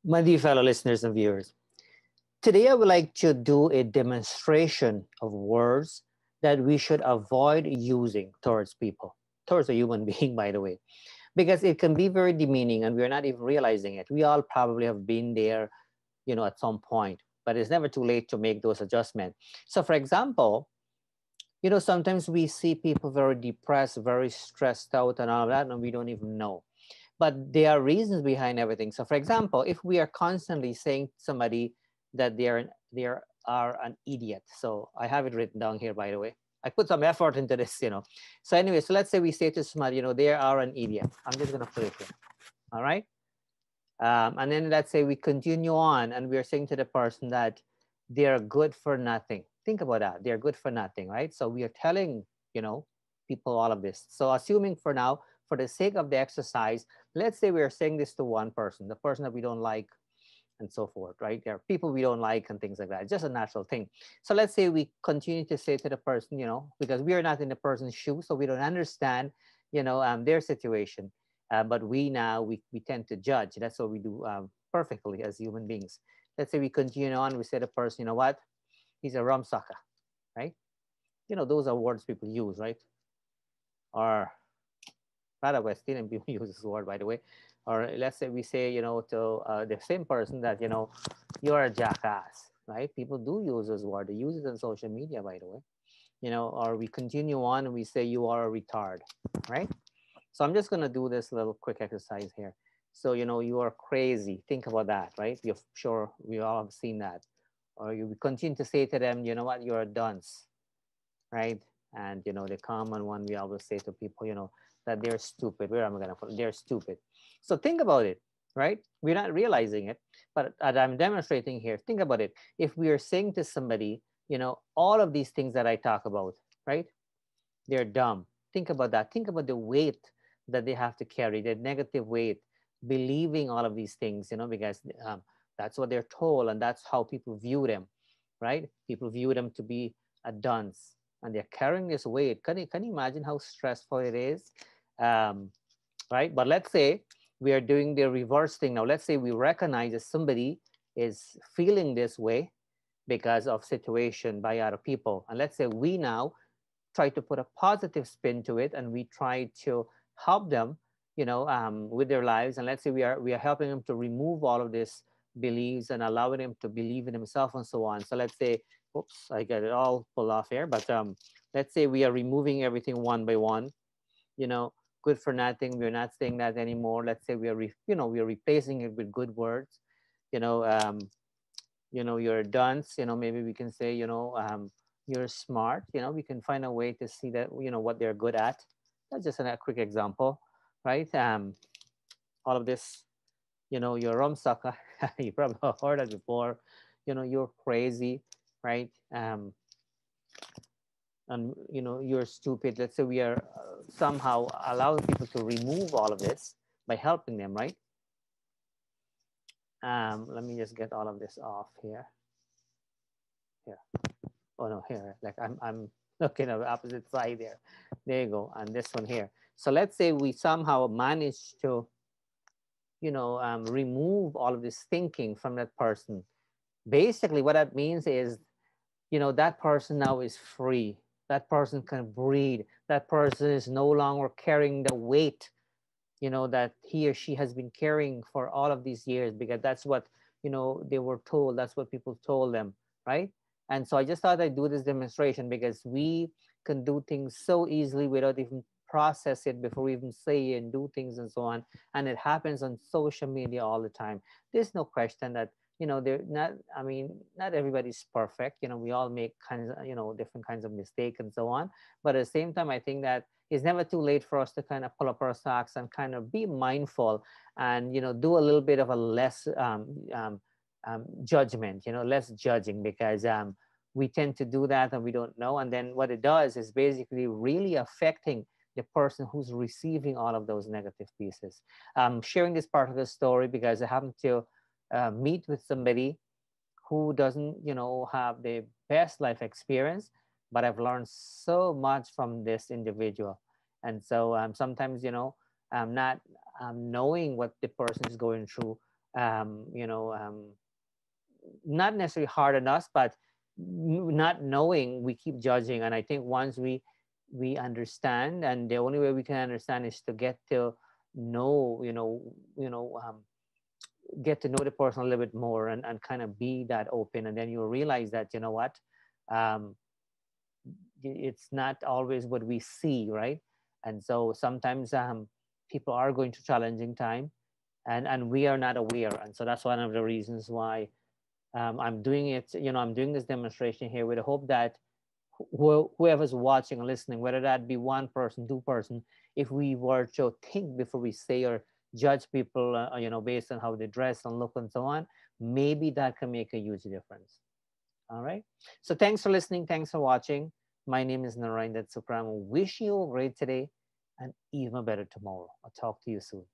My dear fellow listeners and viewers, today I would like to do a demonstration of words that we should avoid using towards people, towards a human being, by the way, because it can be very demeaning and we're not even realizing it. We all probably have been there, at some point, but it's never too late to make those adjustments. So, for example, sometimes we see people very depressed, very stressed out, and all of that, and we don't even know. But there are reasons behind everything. So, for example, if we are constantly saying to somebody that they are an idiot, so I have it written down here, by the way. I put some effort into this. So anyway, so let's say we say to somebody, they are an idiot. I'm just gonna put it here. All right. And then let's say we continue on and we're saying to the person that they're good for nothing. Think about that. They're good for nothing, right? So we are telling, people all of this. So assuming for now, for the sake of the exercise, let's say we're saying this to one person, the person that we don't like, and so forth, right? There are people we don't like and things like that. It's just a natural thing. So let's say we continue to say to the person, because we are not in the person's shoes, so we don't understand, their situation. But we tend to judge. That's what we do perfectly as human beings. Let's say we continue on. We say to the person, you know what? He's a rum sucker, right? Those are words people use, right? Or rather West Indian people use this word, by the way. Or let's say we say, to the same person that, you're a jackass, right? People do use this word. They use it on social media, by the way. Or we continue on and we say you are a retard, right? So I'm just going to do this little quick exercise here. So, you are crazy. Think about that, right? You're sure we all have seen that. Or you continue to say to them, you know what, you're a dunce, right? And, the common one we always say to people, that they're stupid. Where am I going to put it? They're stupid. So think about it, right? We're not realizing it, but as I'm demonstrating here, think about it. If we are saying to somebody, all of these things that I talk about, right? They're dumb. Think about that. Think about the weight that they have to carry, the negative weight, believing all of these things, because that's what they're told and that's how people view them, right? People view them to be a dunce and they're carrying this weight. Can you imagine how stressful it is? Um, right? But let's say we are doing the reverse thing now. Let's say we recognize that somebody is feeling this way because of situation by other people. And let's say we now try to put a positive spin to it and we try to help them with their lives. And let's say we are helping them to remove all of these beliefs and allowing them to believe in himself and so on. So let's say, oops, I got it all pulled off here, but let's say we are removing everything one by one, you know good for nothing, we're not saying that anymore. Let's say we are replacing it with good words. you know um, you're a dunce. Maybe we can say, you're smart. We can find a way to see that, what they're good at. That's just a quick example, right? All of this, you're rum sucker. You probably heard that before. You're crazy, right? And you're stupid. Let's say we are somehow allowing people to remove all of this by helping them, right? Let me just get all of this off here. Here. Oh no, here, like I'm looking at the opposite side there. There you go. And this one here. So let's say we somehow manage to remove all of this thinking from that person. Basically what that means is, that person now is free. That person can breathe. That person is no longer carrying the weight, that he or she has been carrying for all of these years, because that's what, they were told. That's what people told them, right? And so I just thought I'd do this demonstration because we can do things so easily without even process it before we even say and do things and so on. And it happens on social media all the time. There's no question that, they're not, I mean, not everybody's perfect. We all make kinds of, different kinds of mistakes and so on. But at the same time, I think that it's never too late for us to kind of pull up our socks and kind of be mindful and, do a little bit of a less judgment, less judging, because we tend to do that and we don't know. And then what it does is basically really affecting the person who's receiving all of those negative pieces. Sharing this part of the story because I happen to meet with somebody who doesn't, have the best life experience, but I've learned so much from this individual. And so sometimes, not knowing what the person is going through, you know, not necessarily hard on us, but not knowing, we keep judging. And I think once we understand, and the only way we can understand is to get to know, get to know the person a little bit more, and kind of be that open, and then you realize that, you know what, um, it's not always what we see, right? And so sometimes people are going to challenging time, and we are not aware. And so that's one of the reasons why I'm doing it. I'm doing this demonstration here with the hope that whoever's watching or listening, whether that be one person, two-person, if we were to think before we say or judge people, based on how they dress and look and so on, maybe that can make a huge difference. All right. So thanks for listening. Thanks for watching. My name is Narine Dat Sookram. Wish you a great today and even better tomorrow. I'll talk to you soon.